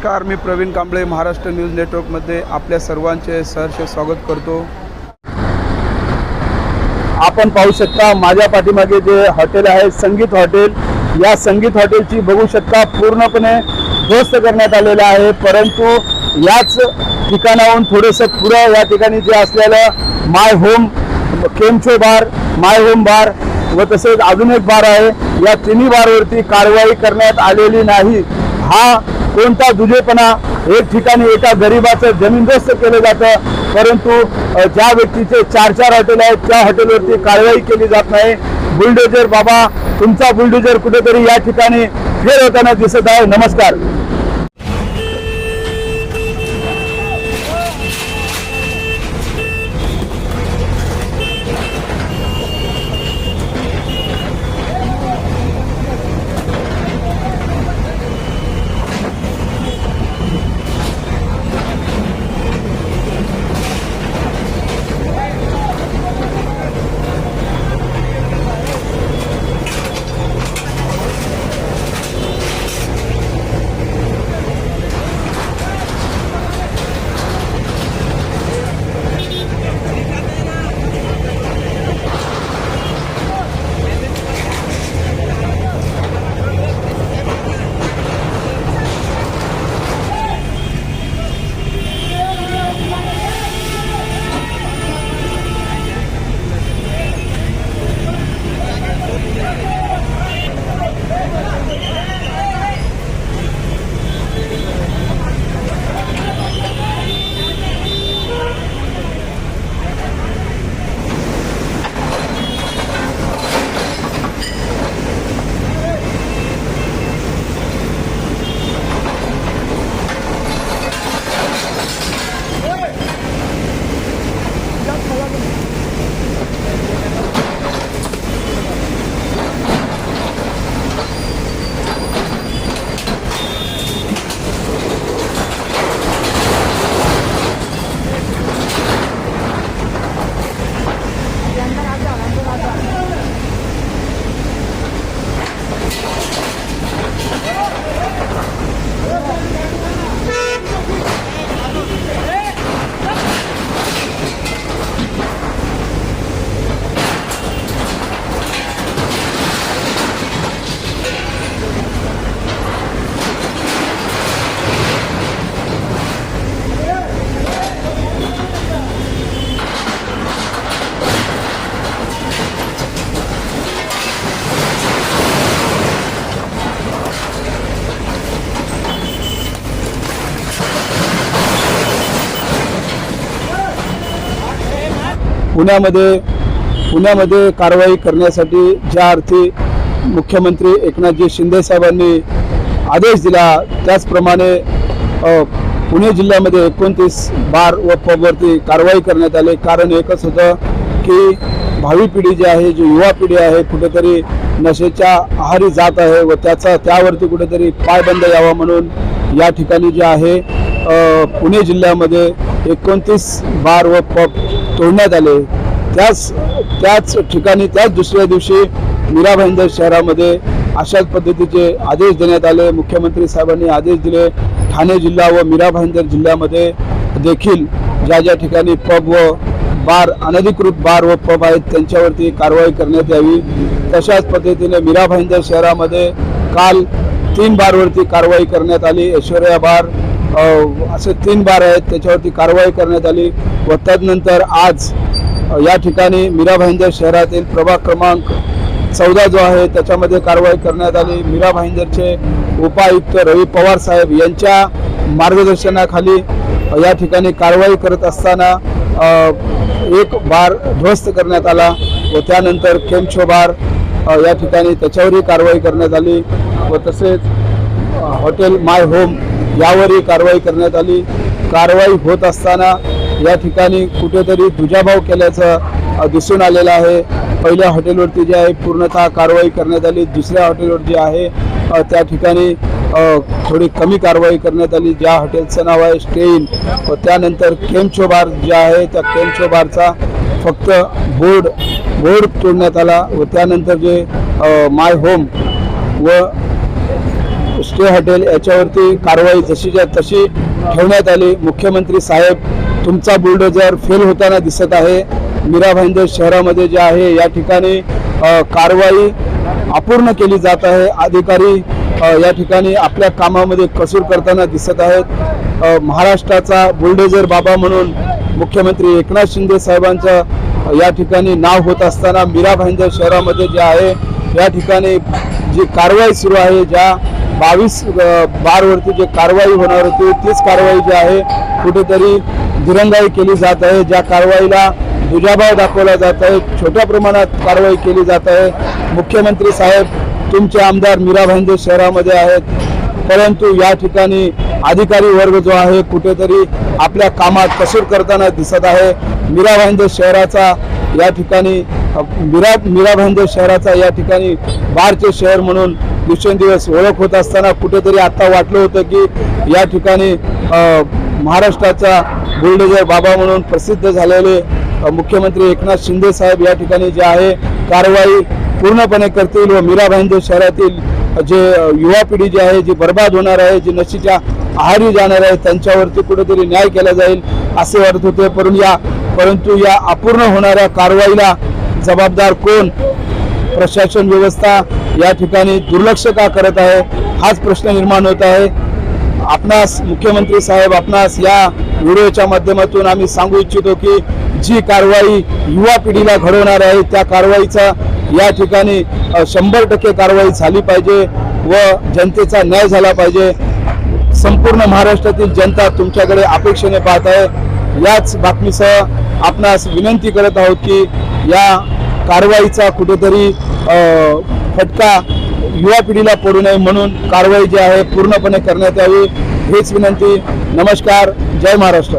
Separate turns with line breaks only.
नमस्कार, मी प्रवीण कांबळे महाराष्ट्र न्यूज नेटवर्कमध्ये आपल्या सर्वांचे सहर्ष स्वागत करतो। आपण पाहू शकता माझ्या पाठीमागे जे हॉटेल आहे संगीत हॉटेल, या संगीत हॉटेलची बघू शकता पूर्णपणे ध्वस्त करण्यात आलेलं आहे। परंतु याच ठिकाणाहून थोडेसे पुढे या ठिकाणी जे असलेलं माय होम केमचो बार, माय होम बार व तसेच अजून एक बार आहे, या तिन्ही बारवरती कारवाई करण्यात आलेली नाही। हा कोणता दुजेपणा, एक ठिकाणी एका गरीबाचं जमीनदोस्त केलं जातं, परंतु ज्या व्यक्तीचे 4 हॉटेल आहेत त्या हॉटेलवरती कारवाई केली जात नाही। बुलडोजर बाबा, तुमचा बुलडोजर कुठेतरी या ठिकाणी फेर होताना दिसत आहे। नमस्कार। पुण्यामध्ये कारवाई करण्यासाठी ज्या अर्थी मुख्यमंत्री एकनाथजी शिंदे साहेबांनी आदेश दिला, त्याचप्रमाणे पुणे जिल्ह्यामध्ये 29 बार व पबवरती कारवाई करण्यात आली। कारण एकच होतं की भावी पिढी जी आहे, जी युवा पिढी आहे, कुठेतरी नशेच्या आहारी जात आहे व त्यावरती कुठेतरी पायबंद यावा म्हणून या ठिकाणी जे आहे पुणे जिल्ह्यामध्ये 29 बार व पब तोडण्यात आले। त्याच ठिकाणी त्याच दुसऱ्या दिवशी मीरा भाईंदर शहरामध्ये अशाच पद्धतीचे आदेश देण्यात आले। मुख्यमंत्री साहेबांनी आदेश दिले, ठाणे जिल्हा व मीरा भाईंदर जिल्ह्यामध्ये देखील ज्या ठिकाणी पब व बार, अनधिकृत बार व पब आहेत त्यांच्यावरती कारवाई करण्यात यावी। तशाच पद्धतीने मीरा भाईंदर शहरामध्ये काल 3 बारवरती कारवाई करण्यात आली। ऐश्वर्या बार असे 3 बार आहेत, त्याच्यावरती कारवाई करण्यात आली व तदनंतर आज या ठिकाणी मीरा भाईंदर शहरातील प्रभाग क्रमांक 14 जो आहे त्याच्यामध्ये कारवाई करण्यात आली। मीरा भाईंदरचे उपायुक्त रवी पवार साहेब यांच्या मार्गदर्शनाखाली या ठिकाणी कारवाई करत असताना एक बार ध्वस्त करण्यात आला व त्यानंतर केमचो बार या ठिकाणी त्याच्यावरही कारवाई करण्यात आली व तसेच हॉटेल माय होम यावरही कारवाई करण्यात आली। कारवाई होत असताना या ठिकाणी कुठेतरी दुजाभाव केल्याचं दिसून आलेलं आहे। पहिल्या हॉटेलवरती जे आहे पूर्णतः कारवाई करण्यात आली, दुसऱ्या हॉटेलवर जे आहे त्या ठिकाणी थोडी कमी कारवाई करण्यात आली, ज्या हॉटेलचं नाव आहे स्टे इन व त्यानंतर केमचो बार जे आहे त्या केमचो बारचा फक्त बोर्ड तोडण्यात आला व त्यानंतर जे माय होम व स्टे हॉटेल याच्यावरती कारवाई जशीच्या तशी ठेवण्यात आली. मुख्यमंत्री साहेब, तुमचा बुलडोजर फेल होताना दिसत आहे. मीरा भाईंदर शहरामध्ये जे आहे या ठिकाणी कारवाई अपूर्ण केली जात आहे. अधिकारी या ठिकाणी आपल्या कामामध्ये कसूर करताना दिसत आहेत. महाराष्ट्राचा बुलडोजर बाबा म्हणून मुख्यमंत्री एकनाथ शिंदे साहेबांचं या ठिकाणी नाव होत असताना मीरा भाईंदर शहरामध्ये जे आहे या ठिकाणी जी कारवाई सुरू आहे, ज्या 22 बारवरती जे कारवाई होणार होती तीच कारवाई जी आहे कुठेतरी दिरंगाई केली जात आहे. ज्या कारवाईला दुजाभाव दाखवला जात आहे, छोट्या प्रमाणात कारवाई केली जात आहे. मुख्यमंत्री साहेब, तुमचे आमदार मीरा भाईंदर शहरामध्ये आहेत, परंतु या ठिकाणी अधिकारी वर्ग जो आहे कुठेतरी आपल्या कामात कसूर करताना दिसत आहे. मीरा भाईंदर शहराचा या ठिकाणी मीरा भाईंदर शहराचा या ठिकाणी बारचे शहर म्हणून दिवसेंदिवस ओळख होत असताना कुठेतरी आता वाटलं होतं की या ठिकाणी महाराष्ट्राचा बुलडोजर बाबा म्हणून प्रसिद्ध झालेले मुख्यमंत्री एकनाथ शिंदे साहेब या ठिकाणी जे आहे कारवाई पूर्णपणे करतील व मीरा भाईंदर शहरातील जे युवा पिढी जी आहे, जी बर्बाद होणार आहे, जी नशेच्या आहारी जाणार आहे, त्यांच्यावरती कुठेतरी न्याय केला जाईल असे वाटत होते. परंतु या अपूर्ण होणाऱ्या कारवाईला जबाबदार कोण? प्रशासन व्यवस्था या ठिकाणी दुर्लक्ष का करत आहे हाच प्रश्न निर्माण होत आहे. आपणास मुख्यमंत्री साहेब, आपणास या व्हिडिओच्या माध्यमातून आम्ही सांगू इच्छितो की जी कारवाई युवा पिढीला घडवणार आहे त्या कारवाईचा या ठिकाणी 100% कारवाई झाली पाहिजे व जनतेचा न्याय झाला पाहिजे. संपूर्ण महाराष्ट्रातील जनता तुमच्याकडे अपेक्षेने पाहत आहे. याच बातमीसह आपणास विनंती करत आहोत की या कारवाईचा कुठेतरी फटका युवा पिढीला पडू नये म्हणून कारवाई जी आहे पूर्णपणे करण्यात यावी हीच विनंती. नमस्कार. जय महाराष्ट्र.